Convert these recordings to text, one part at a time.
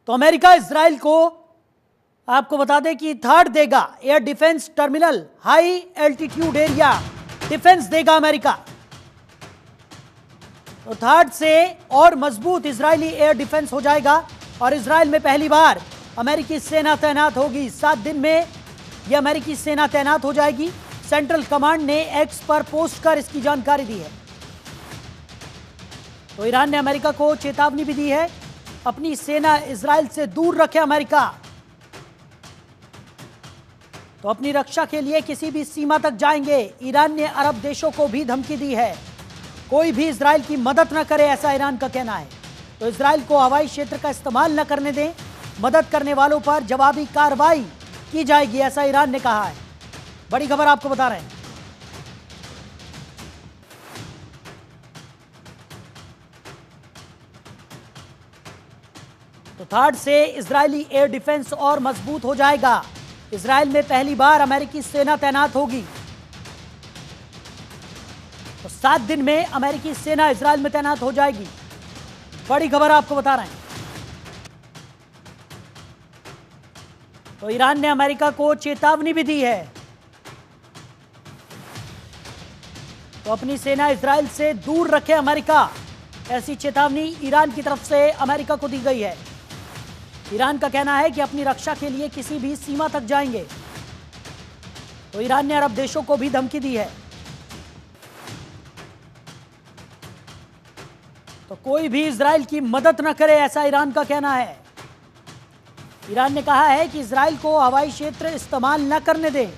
तो America Israel को आपको बता दें कि थर्ड देगा, air defence terminal, high altitude area defence देगा अमेरिका। तो थर्ड से और मजबूत इजरायली एयर डिफेंस हो जाएगा और इजराइल में पहली बार अमेरिकी सेना तैनात होगी। 7 दिन में यह अमेरिकी सेना तैनात हो जाएगी। सेंट्रल कमांड ने एक्स पर पोस्ट कर इसकी जानकारी दी है। तो ईरान ने अमेरिका को चेतावनी भी दी है, अपनी सेना इजराइल से दूर रखे अमेरिका। तो अपनी रक्षा के लिए किसी भी सीमा तक जाएंगे। ईरान ने अरब देशों को भी धमकी दी है, कोई भी इजराइल की मदद न करे, ऐसा ईरान का कहना है। तो इजराइल को हवाई क्षेत्र का इस्तेमाल न करने दें, मदद करने वालों पर जवाबी कार्रवाई की जाएगी, ऐसा ईरान ने कहा है। बड़ी खबर आपको बता रहे हैं। तो थर्ड से इजरायली एयर डिफेंस और मजबूत हो जाएगा। इजराइल में पहली बार अमेरिकी सेना तैनात होगी। तो 7 दिन में अमेरिकी सेना इजराइल में तैनात हो जाएगी। बड़ी खबर आपको बता रहे हैं। तो ईरान ने अमेरिका को चेतावनी भी दी है, तो अपनी सेना इजराइल से दूर रखे अमेरिका, ऐसी चेतावनी ईरान की तरफ से अमेरिका को दी गई है। ईरान का कहना है कि अपनी रक्षा के लिए किसी भी सीमा तक जाएंगे। तो ईरान ने अरब देशों को भी धमकी दी है। तो कोई भी इजराइल की मदद न करे, ऐसा ईरान का कहना है। ईरान ने कहा है कि इजराइल को हवाई क्षेत्र इस्तेमाल न करने दें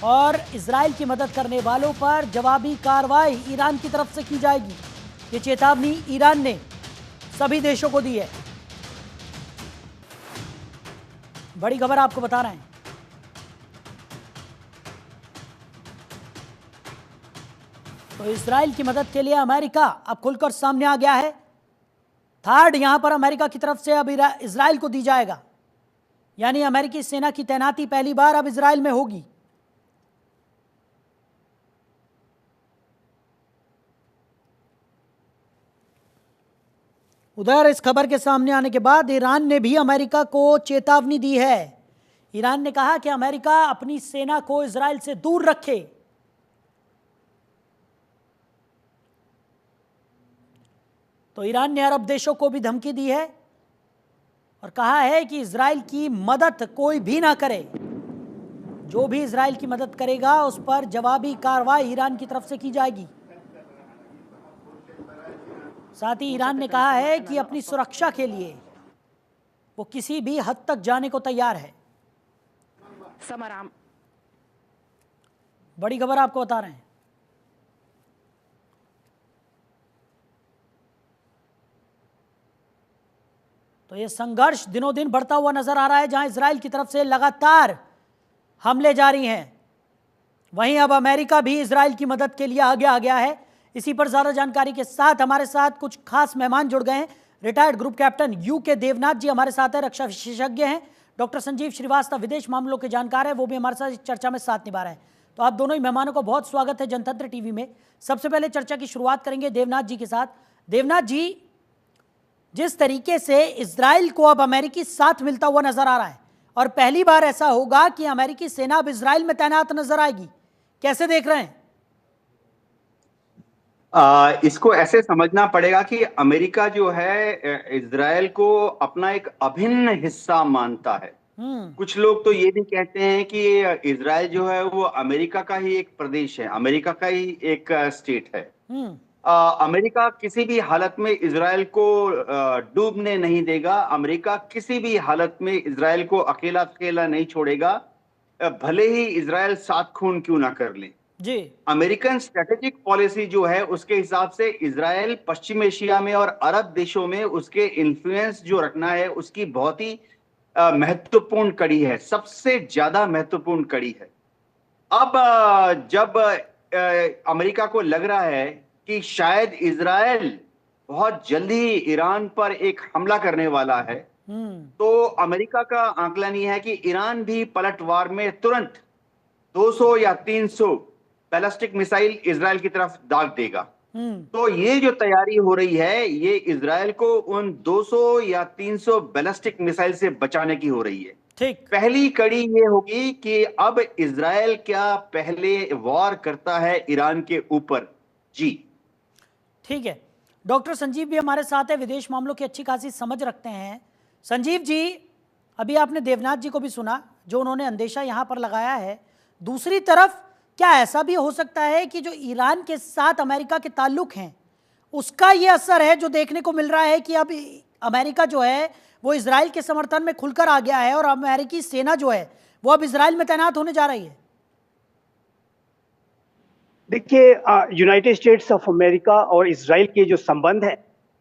और इजराइल की मदद करने वालों पर जवाबी कार्रवाई ईरान की तरफ से की जाएगी। ये चेतावनी ईरान ने सभी देशों को दी है। बड़ी खबर आपको बता रहे हैं। तो इजराइल की मदद के लिए अमेरिका अब खुलकर सामने आ गया है। थर्ड यहां पर अमेरिका की तरफ से अब इजराइल को दी जाएगा, यानी अमेरिकी सेना की तैनाती पहली बार अब इजराइल में होगी। उधर इस खबर के सामने आने के बाद ईरान ने भी अमेरिका को चेतावनी दी है। ईरान ने कहा कि अमेरिका अपनी सेना को इजराइल से दूर रखे। तो ईरान ने अरब देशों को भी धमकी दी है और कहा है कि इजराइल की मदद कोई भी ना करे। जो भी इजराइल की मदद करेगा उस पर जवाबी कार्रवाई ईरान की तरफ से की जाएगी। साथ ही ईरान ने कहा है कि अपनी सुरक्षा के लिए वो किसी भी हद तक जाने को तैयार है। बड़ी खबर आपको बता रहे हैं। तो ये संघर्ष दिनों दिन बढ़ता हुआ नजर आ रहा है, जहां इजराइल की तरफ से लगातार हमले जारी हैं, वहीं अब अमेरिका भी इजराइल की मदद के लिए आगे आ गया है। इसी पर ज्यादा जानकारी के साथ हमारे साथ कुछ खास मेहमान जुड़ गए हैं। Retired group captain UK Devnath ji हमारे साथ है, रक्षा विशेषज्ञ हैं। डॉक्टर संजीव श्रीवास्तव विदेश मामलों के जानकार हैं, वो भी हमारे साथ इस चर्चा में साथ निभा रहे हैं। तो आप दोनों ही मेहमानों को बहुत स्वागत है जनतंत्र टीवी में। सबसे पहले चर्चा की शुरुआत करेंगे देवनाथ जी के साथ। देवनाथ जी, जिस तरीके से इजराइल को अब अमेरिकी साथ मिलता हुआ नजर आ रहा है और पहली बार ऐसा होगा कि अमेरिकी सेना अब इजराइल में तैनात नजर आएगी, कैसे देख रहे हैं? इसको ऐसे समझना पड़ेगा कि अमेरिका जो है इजराइल को अपना एक अभिन्न हिस्सा मानता है। कुछ लोग तो ये भी कहते हैं कि इजराइल जो है वो अमेरिका का ही एक प्रदेश है, अमेरिका का ही एक स्टेट है। अमेरिका किसी भी हालत में इजराइल को डूबने नहीं देगा। अमेरिका किसी भी हालत में इजराइल को अकेला अकेला नहीं छोड़ेगा, भले ही इजराइल 7 खून क्यों ना कर ले जी। अमेरिकन स्ट्रेटेजिक पॉलिसी जो है उसके हिसाब से इजराइल पश्चिम एशिया में और अरब देशों में उसके इन्फ्लुएंस जो रखना है उसकी बहुत ही महत्वपूर्ण कड़ी है, सबसे ज्यादा महत्वपूर्ण कड़ी है। अब जब अमेरिका को लग रहा है कि शायद इजराइल बहुत जल्दी ईरान पर एक हमला करने वाला है, तो अमेरिका का आंकलन यह है कि ईरान भी पलटवार में तुरंत 200 या 300 बैलिस्टिक मिसाइल इजराइल की तरफ दाग देगा। तो ये जो तैयारी हो रही है, ये इजराइल को उन 200 या 300 बैलिस्टिक मिसाइल से बचाने की हो रही है। ठीक। पहली कड़ी ये होगी कि अब इजराइल क्या पहले वॉर करता है ईरान के ऊपर। जी ठीक है। डॉक्टर संजीव भी हमारे साथ है, विदेश मामलों की अच्छी खासी समझ रखते हैं। संजीव जी, अभी आपने देवनाथ जी को भी सुना जो उन्होंने अंदेशा यहाँ पर लगाया है। दूसरी तरफ क्या ऐसा भी हो सकता है कि जो ईरान के साथ अमेरिका के ताल्लुक हैं उसका ये असर है जो देखने को मिल रहा है कि अब अमेरिका जो है वो इजराइल के समर्थन में खुलकर आ गया है और अमेरिकी सेना जो है वो अब इजराइल में तैनात होने जा रही है? देखिए, यूनाइटेड स्टेट्स ऑफ अमेरिका और इजराइल के जो संबंध हैं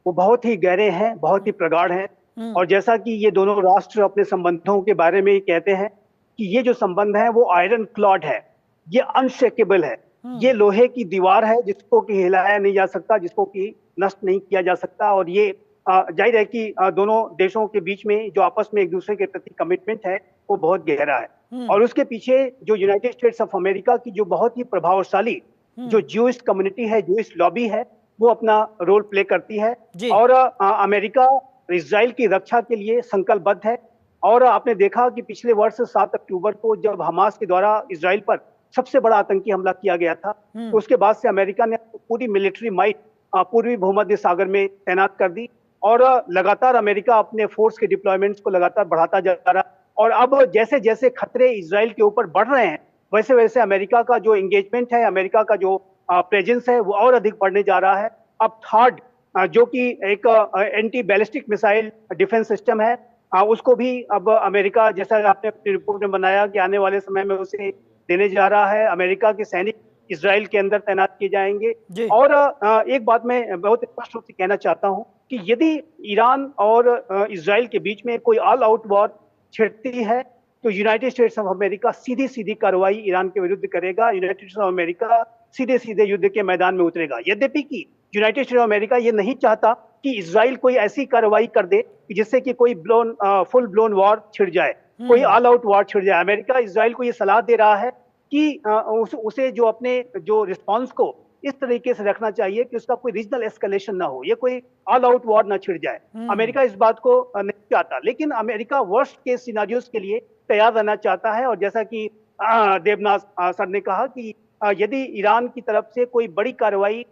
वो बहुत ही गहरे हैं, बहुत ही प्रगाढ़ हैं। और जैसा कि ये दोनों राष्ट्र अपने संबंधों के बारे में कहते हैं कि ये जो संबंध है वो आयरन क्लॉड है, ये अनशेकेबल है, ये लोहे की दीवार है जिसको कि हिलाया नहीं जा सकता, जिसको कि नष्ट नहीं किया जा सकता। और ये जाहिर है कि दोनों देशों के बीच में जो आपस में एक दूसरे के प्रति कमिटमेंट है वो बहुत गहरा है। और उसके पीछे जो यूनाइटेड स्टेट्स ऑफ अमेरिका की जो बहुत ही प्रभावशाली जो ज्यूइश कम्युनिटी है, ज्यूइश लॉबी है, वो अपना रोल प्ले करती है। और अमेरिका इजराइल की रक्षा के लिए संकल्पबद्ध है। और आपने देखा कि पिछले वर्ष 7 अक्टूबर को जब हमास के द्वारा इजराइल पर सबसे बड़ा आतंकी हमला किया गया था, तो उसके बाद से अमेरिका ने पूरी मिलिट्री माइट पूर्वी भूमध्य सागर में तैनात कर दी। और लगातार अमेरिका अपने फोर्स के डिप्लॉयमेंट्स को लगातार बढ़ाता जा रहा है। और अब जैसे जैसे खतरे इजराइल के ऊपर बढ़ रहे हैं, वैसे वैसे अमेरिका का जो एंगेजमेंट है, अमेरिका का जो प्रेजेंस है वो और अधिक बढ़ने जा रहा है। अब थर्ड जो कि एक anti ballistic missile defence system है, उसको भी अब अमेरिका, जैसा आपने अपनी रिपोर्ट में बनाया, कि आने वाले समय में उसे देने जा रहा है। अमेरिका के सैनिक इजराइल के अंदर तैनात किए जाएंगे। और एक बात मैं बहुत स्पष्ट रूप से कहना चाहता हूं कि यदि ईरान और इजराइल के बीच में कोई ऑल आउट वॉर छिड़ती है तो यूनाइटेड स्टेट्स ऑफ अमेरिका सीधी सीधी कार्रवाई ईरान के विरुद्ध करेगा। यूनाइटेड स्टेट्स ऑफ अमेरिका सीधे सीधे युद्ध के मैदान में उतरेगा। यद्यपि कि यूनाइटेड स्टेट्स ऑफ अमेरिका ये नहीं चाहता कि इजराइल कोई ऐसी कार्रवाई कर दे जिससे कि कोई फुल ब्लोन वॉर छिड़ जाए, कोई ऑल आउट वॉर छिड़ जाए। अमेरिका इजराइल को ये सलाह दे रहा है कि उसे जो अपने जो रिस्पॉन्स को इस तरीके से रखना चाहिए कि उसका कोई रीजनल एस्केलेशन ना हो, ये कोई ऑल आउट वॉर ना छिड़ जाए। अमेरिका इस बात को नहीं चाहता, लेकिन अमेरिका वर्स्ट केस सिनेरियोस के लिए तैयार रहना चाहता है। और जैसा कि देवनाथ सर ने कहा कि यदि ईरान की तरफ से कोई बड़ी कार्रवाई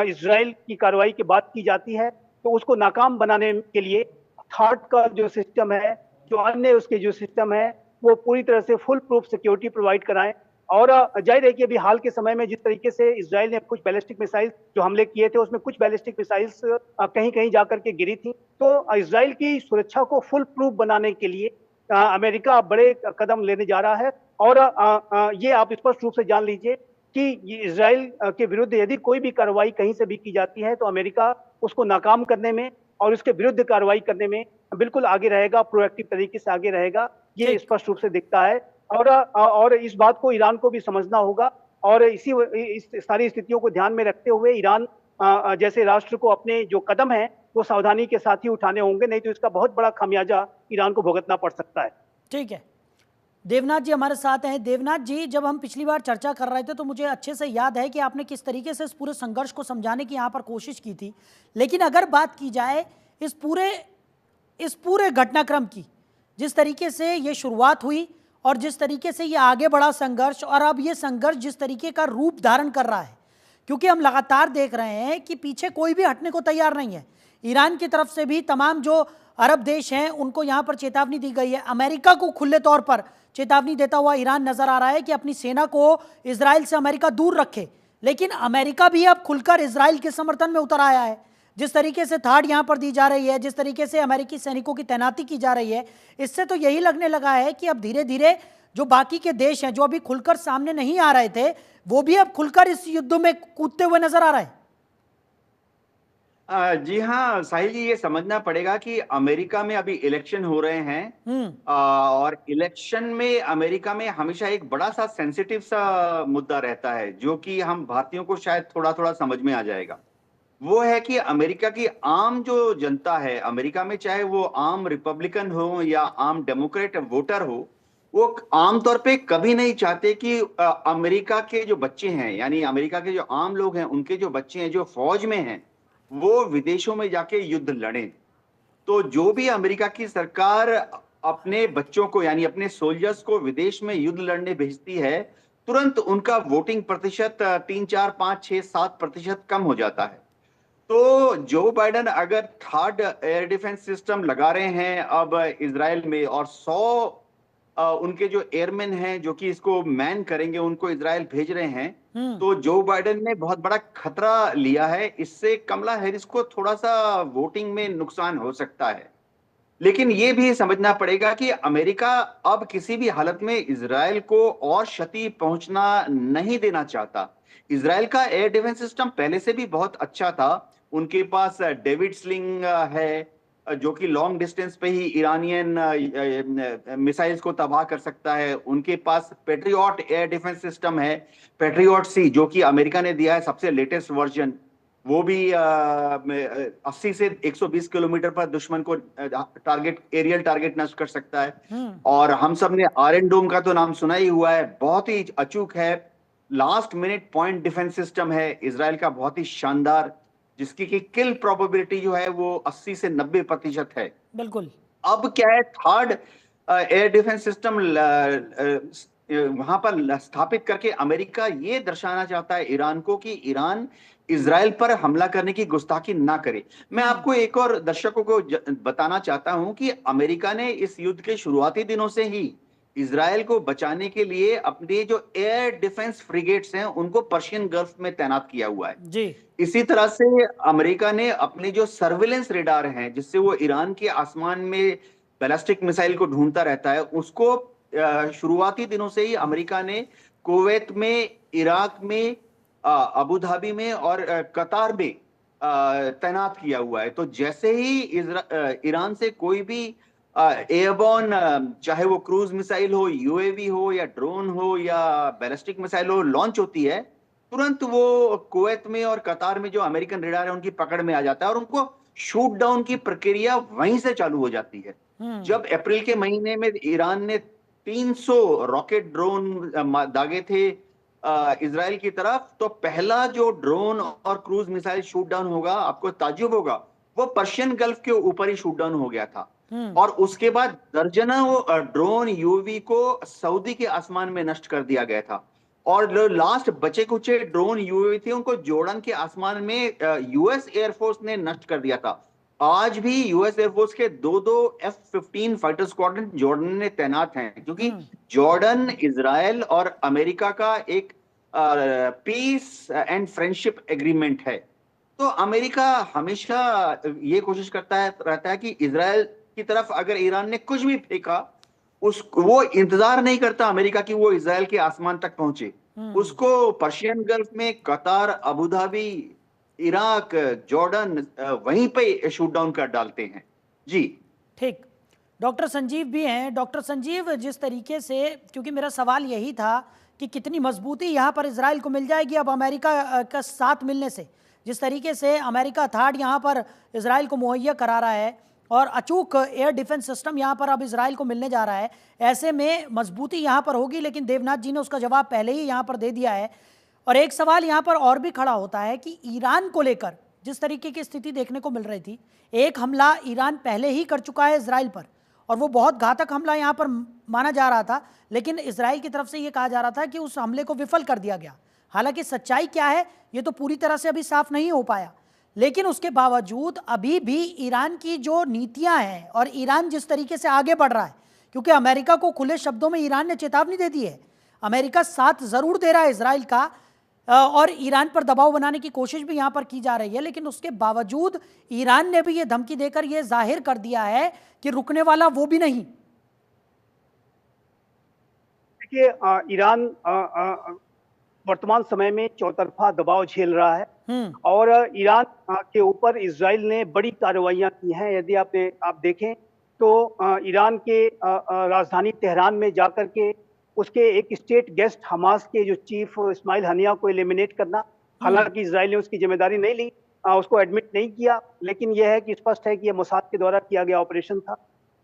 इजराइल की कार्रवाई के बाद की जाती है तो उसको नाकाम बनाने के लिए थर्ड का जो सिस्टम है, जो अन्य उसके जो सिस्टम है, वो पूरी तरह से फुल प्रूफ सिक्योरिटी प्रोवाइड कराएं। और जाहिर है कि अभी हाल के समय में जिस तरीके से इजराइल ने कुछ बैलिस्टिक मिसाइल जो हमले किए थे, उसमें कुछ बैलिस्टिक मिसाइल्स कहीं कहीं जाकर के गिरी थी। तो इजराइल की सुरक्षा को फुल प्रूफ बनाने के लिए अमेरिका बड़े कदम लेने जा रहा है। और ये आप स्पष्ट रूप से जान लीजिए कि इजराइल के विरुद्ध यदि कोई भी कार्रवाई कहीं से भी की जाती है तो अमेरिका उसको नाकाम करने में और उसके विरुद्ध कार्रवाई करने में बिल्कुल आगे रहेगा, प्रोएक्टिव तरीके से आगे रहेगा। ये स्पष्ट रूप से दिखता है। और इस बात को ईरान को भी समझना होगा। और इस सारी स्थितियों को ध्यान में रखते हुए ईरान जैसे राष्ट्र को अपने जो कदम है वो सावधानी के साथ ही उठाने होंगे, नहीं तो इसका बहुत बड़ा खामियाजा ईरान को भुगतना पड़ सकता है। ठीक है, देवनाथ जी हमारे साथ हैं। देवनाथ जी, जब हम पिछली बार चर्चा कर रहे थे तो मुझे अच्छे से याद है कि आपने किस तरीके से इस पूरे संघर्ष को समझाने की यहाँ पर कोशिश की थी। लेकिन अगर बात की जाए इस पूरे घटनाक्रम की, जिस तरीके से ये शुरुआत हुई और जिस तरीके से ये आगे बढ़ा संघर्ष, और अब ये संघर्ष जिस तरीके का रूप धारण कर रहा है, क्योंकि हम लगातार देख रहे हैं कि पीछे कोई भी हटने को तैयार नहीं है। ईरान की तरफ से भी तमाम जो अरब देश हैं उनको यहाँ पर चेतावनी दी गई है। अमेरिका को खुले तौर पर चेतावनी देता हुआ ईरान नजर आ रहा है कि अपनी सेना को इजराइल से अमेरिका दूर रखे। लेकिन अमेरिका भी अब खुलकर इजराइल के समर्थन में उतर आया है। जिस तरीके से थाड़ यहाँ पर दी जा रही है, जिस तरीके से अमेरिकी सैनिकों की तैनाती की जा रही है, इससे तो यही लगने लगा है कि अब धीरे धीरे जो बाकी के देश हैं जो अभी खुलकर सामने नहीं आ रहे थे, वो भी अब खुलकर इस युद्ध में कूदते हुए नजर आ रहे हैं। जी हाँ साहिल जी, ये समझना पड़ेगा कि अमेरिका में अभी इलेक्शन हो रहे हैं और इलेक्शन में अमेरिका में हमेशा एक बड़ा सा सेंसिटिव सा मुद्दा रहता है जो कि हम भारतीयों को शायद थोड़ा थोड़ा समझ में आ जाएगा। वो है कि अमेरिका की आम जो जनता है अमेरिका में, चाहे वो आम रिपब्लिकन हो या आम डेमोक्रेट वोटर हो, वो आमतौर पे कभी नहीं चाहते कि अमेरिका के जो बच्चे हैं, यानी अमेरिका के जो आम लोग हैं, उनके जो बच्चे हैं जो फौज में हैं, वो विदेशों में जाके युद्ध लड़ें। तो जो भी अमेरिका की सरकार अपने बच्चों को, यानी अपने सोल्जर्स को विदेश में युद्ध लड़ने भेजती है, तुरंत उनका वोटिंग प्रतिशत 3, 4, 5, 6, 7% कम हो जाता है। तो जो बाइडन अगर थर्ड एयर डिफेंस सिस्टम लगा रहे हैं अब इजराइल में, और 100 उनके जो एयरमैन हैं जो कि इसको मैन करेंगे, उनको इजराइल भेज रहे हैं, तो जो बाइडन ने बहुत बड़ा खतरा लिया है। इससे कमला हैरिस को थोड़ा सा वोटिंग में नुकसान हो सकता है। लेकिन ये भी समझना पड़ेगा कि अमेरिका अब किसी भी हालत में इजराइल को और क्षति पहुंचना नहीं देना चाहता। इजराइल का एयर डिफेंस सिस्टम पहले से भी बहुत अच्छा था। उनके पास डेविड स्लिंग है, जो कि लॉन्ग डिस्टेंस पे ही ईरानियन मिसाइल्स को तबाह कर सकता है। उनके पास पेट्रियट एयर डिफेंस सिस्टम है, पेट्रियट सी, जो कि अमेरिका ने दिया है सबसे लेटेस्ट वर्जन। वो भी 80 से 120 किलोमीटर पर दुश्मन को एरियल टारगेट नष्ट कर सकता है। और हम सब ने आयरन डोम का तो नाम सुना ही हुआ है, बहुत ही अचूक है। Last minute point defence system है इजराइल का, बहुत ही शानदार, जिसकी की किल प्रोबेबिलिटी जो है वो 80 से 90% है। बिल्कुल। अब क्या है, थर्ड एयर डिफेंस सिस्टम वहां पर स्थापित करके अमेरिका ये दर्शाना चाहता है ईरान को कि ईरान इजराइल पर हमला करने की गुस्ताखी ना करे। मैं आपको एक और दर्शकों को बताना चाहता हूं कि अमेरिका ने इस युद्ध के शुरुआती दिनों से ही इजराइल को बचाने के लिए अपने जो एयर डिफेंस फ्रिगेट्स हैं उनको पर्शियन गल्फ में तैनात किया हुआ है जी। इसी तरह से अमेरिका ने अपने जो सर्विलेंस रेडार हैं, जिससे वो ईरान के आसमान में बैलिस्टिक मिसाइल को ढूंढता रहता है, उसको शुरुआती दिनों से ही अमेरिका ने कुवैत में, इराक में, अबू धाबी में और कतार में तैनात किया हुआ है। तो जैसे ही ईरान से कोई भी एयरबॉर्न, चाहे वो क्रूज मिसाइल हो, यूएवी हो, या ड्रोन हो, या बैलिस्टिक मिसाइल हो, लॉन्च होती है, तुरंत वो कुवैत में और कतार में जो अमेरिकन रेडार है उनकी पकड़ में आ जाता है और उनको शूट डाउन की प्रक्रिया वहीं से चालू हो जाती है। जब अप्रैल के महीने में ईरान ने 300 रॉकेट ड्रोन दागे थे इजराइल की तरफ, तो पहला जो ड्रोन और क्रूज मिसाइल शूट डाउन होगा, आपको ताज्जुब होगा, वो पर्शियन गल्फ के ऊपर ही शूट डाउन हो गया था। और उसके बाद दर्जनों ड्रोन यूवी को सऊदी के आसमान में नष्ट कर दिया गया था। और जो लास्ट बचे कुचे ड्रोन यूएवी थे उनको जॉर्डन के आसमान में यूएस एयरफोर्स ने नष्ट कर दिया था। आज भी यूएस एयरफोर्स के दो F-15 फाइटर स्क्वाड्रन जॉर्डन में तैनात हैं, क्योंकि जॉर्डन इजराइल और अमेरिका का एक पीस एंड फ्रेंडशिप एग्रीमेंट है। तो अमेरिका हमेशा ये कोशिश रहता है कि इजराइल की तरफ अगर ईरान ने कुछ भी फेंका, वो इंतजार नहीं करता अमेरिका की वो इजराइल के आसमान तक पहुंचे। उसको पर्शियन गल्फ में कतार, अबू धाबी, इराक, जॉर्डन, वहीं पे शूट डाउन कर डालते हैं। जी ठीक। डॉक्टर संजीव भी हैं। डॉक्टर संजीव, जिस तरीके से, क्योंकि मेरा सवाल यही था कि कितनी मजबूती यहाँ पर इजराइल को मिल जाएगी अब अमेरिका का साथ मिलने से, जिस तरीके से अमेरिका थर्ड यहाँ पर इजराइल को मुहैया करा रहा है और अचूक एयर डिफेंस सिस्टम यहाँ पर अब इजराइल को मिलने जा रहा है, ऐसे में मजबूती यहाँ पर होगी। लेकिन देवनाथ जी ने उसका जवाब पहले ही यहाँ पर दे दिया है। और एक सवाल यहाँ पर और भी खड़ा होता है कि ईरान को लेकर जिस तरीके की स्थिति देखने को मिल रही थी, एक हमला ईरान पहले ही कर चुका है इजराइल पर, और वो बहुत घातक हमला यहाँ पर माना जा रहा था, लेकिन इजराइल की तरफ से ये कहा जा रहा था कि उस हमले को विफल कर दिया गया। हालांकि सच्चाई क्या है ये तो पूरी तरह से अभी साफ नहीं हो पाया, लेकिन उसके बावजूद अभी भी ईरान की जो नीतियां हैं और ईरान जिस तरीके से आगे बढ़ रहा है, क्योंकि अमेरिका को खुले शब्दों में ईरान ने चेतावनी दे दी है, अमेरिका साथ जरूर दे रहा है इजराइल का और ईरान पर दबाव बनाने की कोशिश भी यहां पर की जा रही है, लेकिन उसके बावजूद ईरान ने भी ये धमकी देकर ये जाहिर कर दिया है कि रुकने वाला वो भी नहीं। देखिए, ईरान वर्तमान समय में चौतरफा दबाव झेल रहा है और ईरान के ऊपर इजराइल ने बड़ी कार्रवाइयां की हैं। यदि आप देखें तो ईरान के राजधानी तेहरान में जाकर के उसके एक स्टेट गेस्ट हमास के जो चीफ इस्माइल हनिया को एलिमिनेट करना, हालांकि इजराइल ने उसकी जिम्मेदारी नहीं ली, उसको एडमिट नहीं किया, लेकिन यह है कि स्पष्ट है कि यह मोसाद के द्वारा किया गया ऑपरेशन था।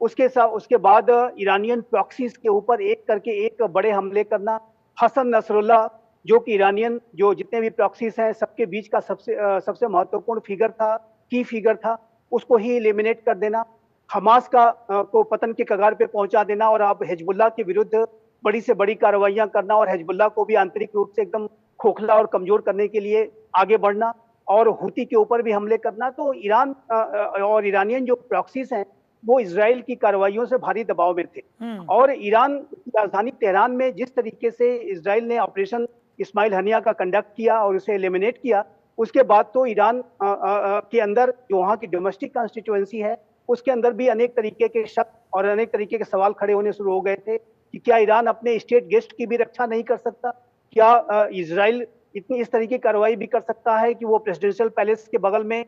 उसके बाद ईरानियन प्रॉक्सीज के ऊपर एक करके एक बड़े हमले करना, हसन नसरुल्लाह जो कि ईरानियन जो जितने भी प्रॉक्सीज हैं सबके बीच का सबसे महत्वपूर्ण फिगर था, की फिगर था, उसको ही एलिमिनेट कर देना, हमास को पतन के कगार पे पहुंचा देना और अब हिजबुल्लाह के विरुद्ध बड़ी से बड़ी कार्रवाइयां करना और हिजबुल्लाह को भी आंतरिक रूप से एकदम खोखला और कमजोर करने के लिए आगे बढ़ना और हुती के ऊपर भी हमले करना। तो ईरान और ईरानियन जो प्रॉक्सीज हैं वो इजराइल की कार्रवाइयों से भारी दबाव में थे और ईरान की राजधानी तेहरान में जिस तरीके से इजराइल ने ऑपरेशन इस्माइल हनिया का कंडक्ट किया और उसे एलिमिनेट किया, उसके बाद तो ईरान के अंदर जो वहाँ की डोमेस्टिक कॉन्स्टिट्यूएंसी है उसके अंदर भी अनेक तरीके के शक और अनेक तरीके के सवाल खड़े होने शुरू हो गए थे कि क्या ईरान अपने स्टेट गेस्ट की भी रक्षा नहीं कर सकता, क्या इजराइल इतनी इस तरीके की कार्रवाई भी कर सकता है कि वो प्रेसिडेंशियल पैलेस के बगल में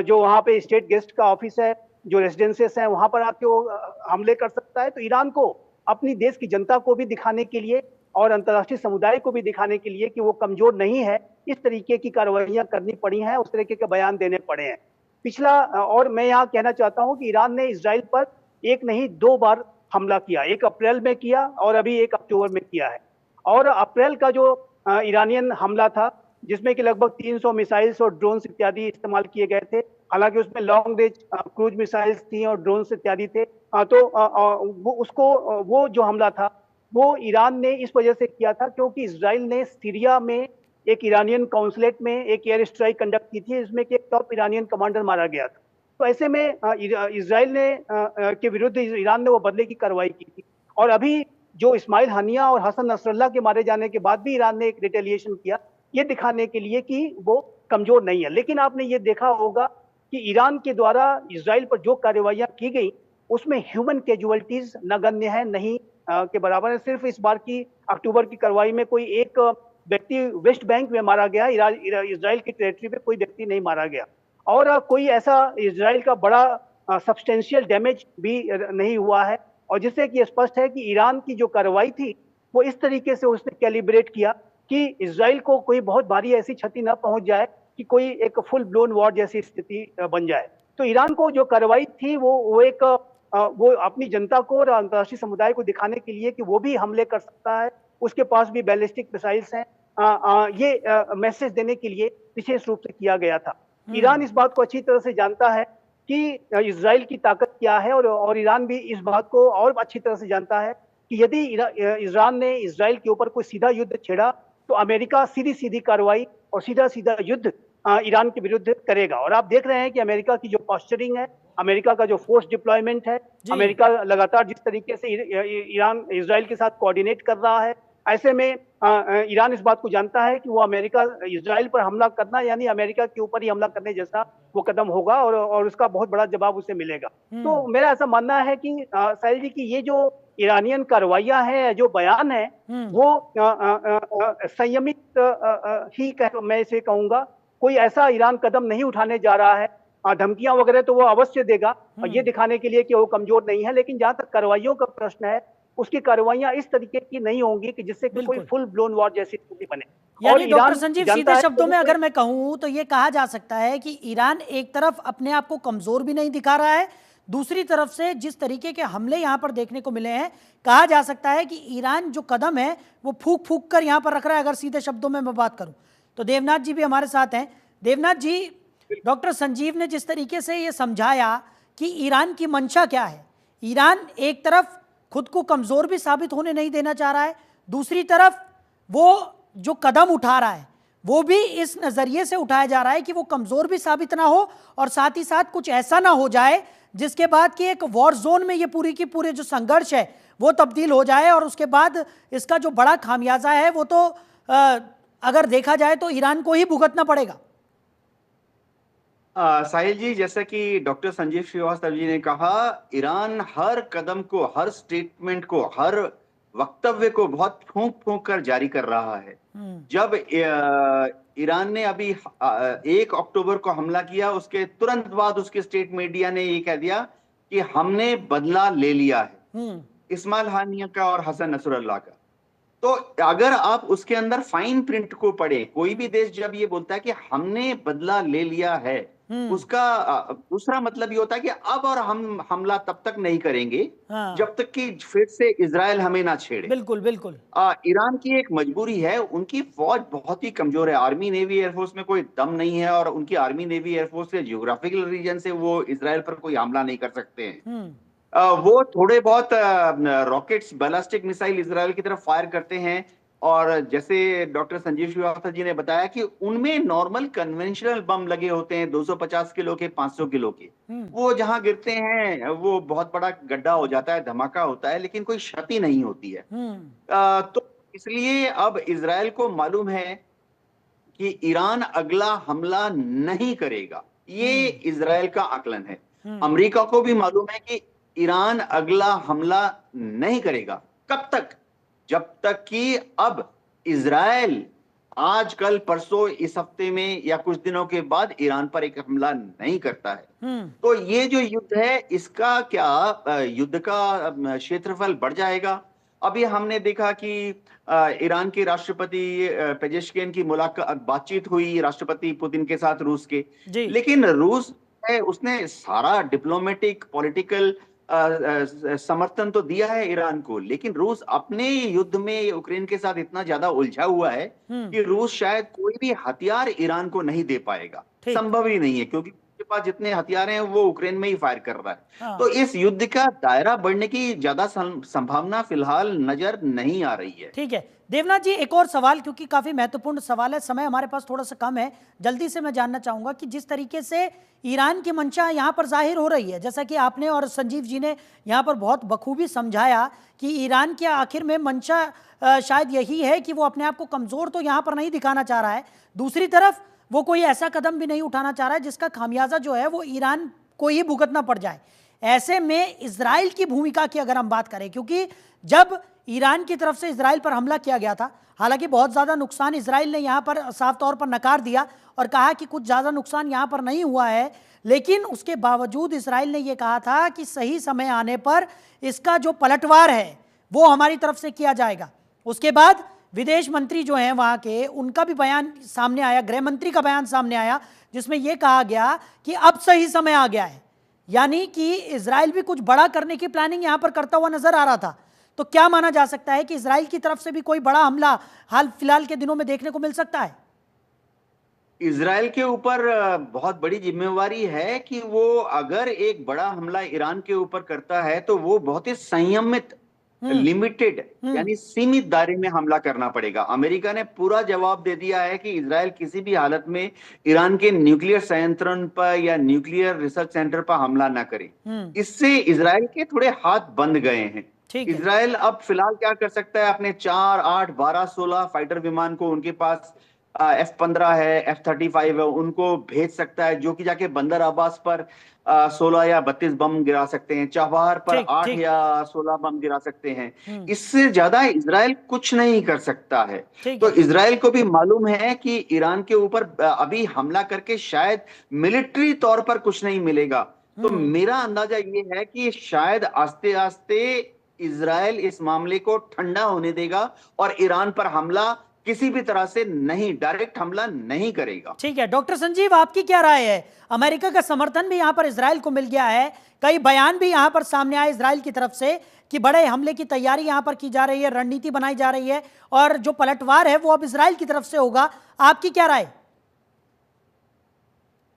जो वहाँ पे स्टेट गेस्ट का ऑफिस है, जो रेजिडेंसेस हैं वहां पर आके वो हमले कर सकता है। तो ईरान को अपनी देश की जनता को भी दिखाने के लिए और अंतर्राष्ट्रीय समुदाय को भी दिखाने के लिए कि वो कमजोर नहीं है, इस तरीके की कार्रवाइयां करनी पड़ी हैं, उस तरीके के बयान देने पड़े हैं। पिछला और मैं यहाँ कहना चाहता हूँ कि ईरान ने इजराइल पर एक नहीं 2 बार हमला किया, 1 अप्रैल में किया और अभी 1 अक्टूबर में किया है। और अप्रैल का जो ईरानियन हमला था जिसमें कि लगभग 300 मिसाइल्स और ड्रोन्स इत्यादि इस्तेमाल किए गए थे, हालांकि उसमें लॉन्ग रेंज क्रूज मिसाइल्स थी और ड्रोन्स इत्यादि थे, वो जो हमला था वो ईरान ने इस वजह से किया था क्योंकि इजराइल ने सीरिया में एक ईरानियन काउंसलेट में एक एयर स्ट्राइक कंडक्ट की थी जिसमें कि एक टॉप ईरानियन कमांडर मारा गया था। तो ऐसे में इजराइल ने के विरुद्ध ईरान ने वो बदले की कार्रवाई की थी और अभी जो इस्माइल हनिया और हसन नसरुल्लाह के मारे जाने के बाद भी ईरान ने एक रिटेलिएशन किया, ये दिखाने के लिए कि वो कमजोर नहीं है। लेकिन आपने ये देखा होगा कि ईरान के द्वारा इजराइल पर जो कार्रवाइयां की गई उसमें ह्यूमन कैजुअलिटीज नगण्य है, नहीं के बराबर है। सिर्फ इस बार की अक्टूबर की कार्रवाई में कोई एक व्यक्ति वेस्ट बैंक में मारा गया, इजराइल की टेरिटरी पे कोई व्यक्ति नहीं मारा गया और कोई ऐसा इजराइल का बड़ा सब्सटेंशियल डैमेज भी नहीं हुआ है और जिससे कि स्पष्ट है कि ईरान की जो कार्रवाई थी वो इस तरीके से उसने कैलिब्रेट किया कि इजराइल को कोई बहुत भारी ऐसी क्षति न पहुंच जाए कि कोई एक फुल ब्लोन वॉर जैसी स्थिति बन जाए। तो ईरान को जो कार्रवाई थी वो अपनी जनता को और अंतर्राष्ट्रीय समुदाय को दिखाने के लिए कि वो भी हमले कर सकता है, उसके पास भी बैलिस्टिक मिसाइल्स हैं, ये मैसेज देने के लिए विशेष रूप से किया गया था। ईरान इस बात को अच्छी तरह से जानता है कि इजराइल की ताकत क्या है और ईरान भी इस बात को और अच्छी तरह से जानता है कि यदि ईरान ने इजराइल के ऊपर कोई सीधा युद्ध छेड़ा तो अमेरिका सीधी सीधी कार्रवाई और सीधा सीधा युद्ध ईरान के विरुद्ध करेगा। और आप देख रहे हैं कि अमेरिका की जो पॉस्चरिंग है, अमेरिका का जो फोर्स डिप्लॉयमेंट है, अमेरिका लगातार जिस तरीके से ईरान इजराइल के साथ कोऑर्डिनेट कर रहा है, ऐसे में ईरान इस बात को जानता है कि वो अमेरिका इजराइल पर हमला करना यानी अमेरिका के ऊपर ही हमला करने जैसा वो कदम होगा और उसका बहुत बड़ा जवाब उसे मिलेगा। तो मेरा ऐसा मानना है कि साहिल जी की ये जो ईरानियन कार्रवाइयां हैं, जो बयान है वो संयमित ही मैं इसे कहूंगा, कोई ऐसा ईरान कदम नहीं उठाने जा रहा है। धमकियां वगैरह तो वो अवश्य देगा ये दिखाने के लिए कि वो कमजोर नहीं है, लेकिन जहां तक कार्रवाइयों का प्रश्न है उसकी कार्रवाइयां इस तरीके की नहीं होंगी कि जिससे कि कोई फुल ब्लोन वॉर जैसी स्थिति बने। यानी डॉक्टर संजीव सीधे शब्दों में अगर मैं कहूं तो ये कहा जा सकता है कि ईरान एक तरफ अपने आप को कमजोर भी नहीं दिखा रहा है, दूसरी तरफ से जिस तरीके के हमले यहाँ पर देखने को मिले हैं, कहा जा सकता है कि ईरान जो कदम है वो फूक फूक कर यहाँ पर रख रहा है। अगर सीधे शब्दों में मैं बात करूं तो देवनाथ जी भी हमारे साथ हैं। देवनाथ जी, डॉक्टर संजीव ने जिस तरीके से ये समझाया कि ईरान की मंशा क्या है, ईरान एक तरफ खुद को कमजोर भी साबित होने नहीं देना चाह रहा है, दूसरी तरफ वो जो कदम उठा रहा है वो भी इस नजरिए से उठाया जा रहा है कि वो कमजोर भी साबित ना हो और साथ ही साथ कुछ ऐसा ना हो जाए जिसके बाद कि एक वॉर जोन में ये पूरी की पूरे जो संघर्ष है वो तब्दील हो जाए और उसके बाद इसका जो बड़ा खामियाजा है वो तो अगर देखा जाए तो ईरान को ही भुगतना पड़ेगा। साहिल जी, जैसा कि डॉक्टर संजीव श्रीवास्तव जी ने कहा, ईरान हर कदम को, हर स्टेटमेंट को, हर वक्तव्य को बहुत फूंक फूंक कर जारी कर रहा है। जब ईरान ने अभी 1 अक्टूबर को हमला किया, उसके तुरंत बाद उसके स्टेट मीडिया ने ये कह दिया कि हमने बदला ले लिया है इस्माइल हानिया का और हसन नसरुल्लाह का। तो अगर आप उसके अंदर फाइन प्रिंट को पढ़े, कोई भी देश जब ये बोलता है कि हमने बदला ले लिया है उसका दूसरा मतलब ये होता है कि अब और हम हमला तब तक नहीं करेंगे जब तक कि फिर से इजराइल हमें ना छेड़े। बिल्कुल बिल्कुल। ईरान की एक मजबूरी है, उनकी फौज बहुत ही कमजोर है, आर्मी नेवी एयरफोर्स में कोई दम नहीं है, और उनकी आर्मी नेवी एयरफोर्स के जियोग्राफिकल रीजन से वो इजराइल पर कोई हमला नहीं कर सकते हैं। वो थोड़े बहुत रॉकेट्स, बैलिस्टिक मिसाइल इजराइल की तरफ फायर करते हैं, और जैसे डॉक्टर संजीव श्रीवास्तव जी ने बताया कि उनमें नॉर्मल कन्वेंशनल बम लगे होते हैं 250 किलो के, 500 किलो के। वो जहां गिरते हैं वो बहुत बड़ा गड्ढा हो जाता है, धमाका होता है, लेकिन कोई क्षति नहीं होती है। तो इसलिए अब इजराइल को मालूम है कि ईरान अगला हमला नहीं करेगा, ये इजराइल का आकलन है। अमेरिका को भी मालूम है कि ईरान अगला हमला नहीं करेगा। कब तक? जब तक कि अब इजराइल आज कल परसों इस हफ्ते में या कुछ दिनों के बाद ईरान पर एक हमला नहीं करता है। तो ये जो युद्ध है, इसका क्या युद्ध का क्षेत्रफल बढ़ जाएगा। अभी हमने देखा कि ईरान के राष्ट्रपति पेजेश्किन की मुलाकात, बातचीत हुई राष्ट्रपति पुतिन के साथ रूस के, लेकिन रूस है उसने सारा डिप्लोमेटिक पॉलिटिकल समर्थन तो दिया है ईरान को, लेकिन रूस अपने युद्ध में यूक्रेन के साथ इतना ज्यादा उलझा हुआ है कि रूस शायद कोई भी हथियार ईरान को नहीं दे पाएगा। संभव ही नहीं है, क्योंकि उसके पास जितने हथियार हैं वो यूक्रेन में ही फायर कर रहा है। तो इस युद्ध का दायरा बढ़ने की ज्यादा संभावना फिलहाल नजर नहीं आ रही है। ठीक है देवनाथ जी, एक और सवाल, क्योंकि काफी महत्वपूर्ण सवाल है, समय हमारे पास थोड़ा सा कम है, जल्दी से मैं जानना चाहूंगा कि जिस तरीके से ईरान की मंशा यहाँ पर जाहिर हो रही है, जैसा कि आपने और संजीव जी ने यहाँ पर बहुत बखूबी समझाया कि ईरान के आखिर में मंशा शायद यही है कि वो अपने आप को कमजोर तो यहाँ पर नहीं दिखाना चाह रहा है, दूसरी तरफ वो कोई ऐसा कदम भी नहीं उठाना चाह रहा है जिसका खामियाजा जो है वो ईरान को ही भुगतना पड़ जाए। ऐसे में इजराइल की भूमिका की अगर हम बात करें, क्योंकि जब ईरान की तरफ से इजराइल पर हमला किया गया था, हालांकि बहुत ज़्यादा नुकसान इजराइल ने यहाँ पर साफ तौर पर नकार दिया और कहा कि कुछ ज़्यादा नुकसान यहाँ पर नहीं हुआ है, लेकिन उसके बावजूद इजराइल ने यह कहा था कि सही समय आने पर इसका जो पलटवार है वो हमारी तरफ से किया जाएगा। उसके बाद विदेश मंत्री जो हैं वहाँ के, उनका भी बयान सामने आया, गृह मंत्री का बयान सामने आया, जिसमें यह कहा गया कि अब सही समय आ गया है, यानी कि इजराइल भी कुछ बड़ा करने की प्लानिंग यहाँ पर करता हुआ नजर आ रहा था। तो क्या माना जा सकता है कि इजराइल की तरफ से भी कोई बड़ा हमला हाल फिलहाल के दिनों में देखने को मिल सकता है? इजराइल के ऊपर बहुत बड़ी जिम्मेवारी है कि वो अगर एक बड़ा हमला ईरान के ऊपर करता है तो वो बहुत ही संयमित, लिमिटेड यानी सीमित दायरे में हमला करना पड़ेगा। अमेरिका ने पूरा जवाब दे दिया है कि इजराइल किसी भी हालत में ईरान के न्यूक्लियर संयंत्रण पर या न्यूक्लियर रिसर्च सेंटर पर हमला ना करे। इससे इजराइल के थोड़े हाथ बंद गए हैं। इजराइल अब फिलहाल क्या कर सकता है, अपने 4, 8, 12, 16 फाइटर विमान को, उनके पास F-15 है, F-35 है, उनको भेज सकता है, जो कि जाके बंदर अब्बास पर 16 या 32 बम गिरा सकते हैं, चाबहार पर 8 या 16 बम गिरा सकते हैं। इससे ज्यादा इजराइल कुछ नहीं कर सकता है। तो इजराइल को भी मालूम है कि ईरान के ऊपर अभी हमला करके शायद मिलिट्री तौर पर कुछ नहीं मिलेगा। तो मेरा अंदाजा ये है कि शायद आस्ते आस्ते इजराइल इस मामले को ठंडा होने देगा और ईरान पर हमला किसी भी तरह से नहीं, डायरेक्ट हमला नहीं करेगा। ठीक है डॉक्टर संजीव, आपकी क्या राय है? अमेरिका का समर्थन भी यहां पर इजराइल को मिल गया है, कई बयान भी यहां पर सामने आए इजराइल की तरफ से कि बड़े हमले की तैयारी यहां पर की जा रही है, रणनीति बनाई जा रही है और जो पलटवार है वो अब इजराइल की तरफ से होगा। आपकी क्या राय?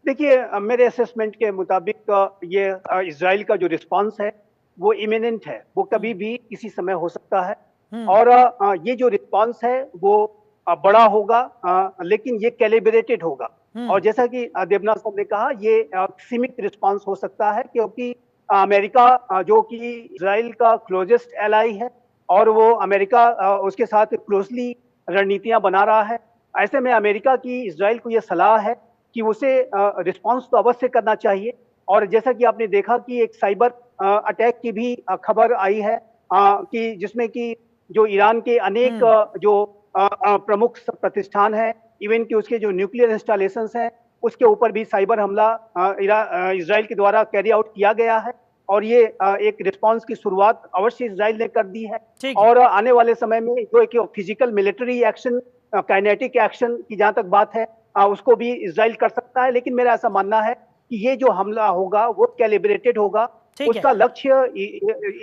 देखिए, मेरे असेसमेंट के मुताबिक ये इजराइल का जो रिस्पांस है वो इमिनेंट है, वो कभी भी किसी समय हो सकता है। और ये जो रिस्पांस है वो बड़ा होगा, लेकिन ये कैलिब्रेटेड होगा। और जैसा कि देवनाथ साहब ने कहा, ये सीमित रिस्पांस हो सकता है, क्योंकि अमेरिका जो कि इजराइल का क्लोजेस्ट एलाई है और वो अमेरिका उसके साथ क्लोजली रणनीतियां बना रहा है। ऐसे में अमेरिका की इजराइल को ये सलाह है कि उसे रिस्पांस तो अवश्य करना चाहिए। और जैसा कि आपने देखा कि एक साइबर अटैक की भी खबर आई है कि जिसमें कि जो ईरान के अनेक जो प्रमुख प्रतिष्ठान हैं, इवन कि उसके जो न्यूक्लियर इंस्टॉलेशंस हैं, उसके ऊपर भी साइबर हमला इजराइल के द्वारा कैरी आउट किया गया है। और ये एक रिस्पांस की शुरुआत अवश्य इजराइल ने कर दी है। और आने वाले समय में जो एक physical military action, kinetic action की जहां तक बात है, उसको भी इसराइल कर सकता है, लेकिन मेरा ऐसा मानना है कि ये जो हमला होगा वो कैलिब्रेटेड होगा। उसका लक्ष्य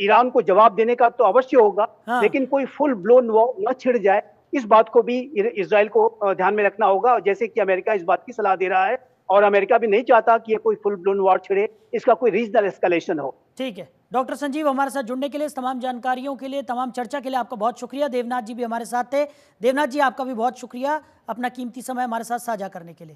ईरान को जवाब देने का तो अवश्य होगा, लेकिन कोई फुल ब्लोन वॉर न छिड़ जाए, इस बात को भी इसराइल को ध्यान में रखना होगा। जैसे कि अमेरिका इस बात की सलाह दे रहा है, और अमेरिका भी नहीं चाहता कि ये कोई फुल ब्लोन वॉर छिड़े, इसका कोई रीजनल एस्केलेशन हो। ठीक है डॉक्टर संजीव, हमारे साथ जुड़ने के लिए, इस तमाम जानकारियों के लिए, तमाम चर्चा के लिए आपका बहुत शुक्रिया। देवनाथ जी भी हमारे साथ थे। देवनाथ जी, आपका भी बहुत शुक्रिया अपना कीमती समय हमारे साथ साझा करने के लिए।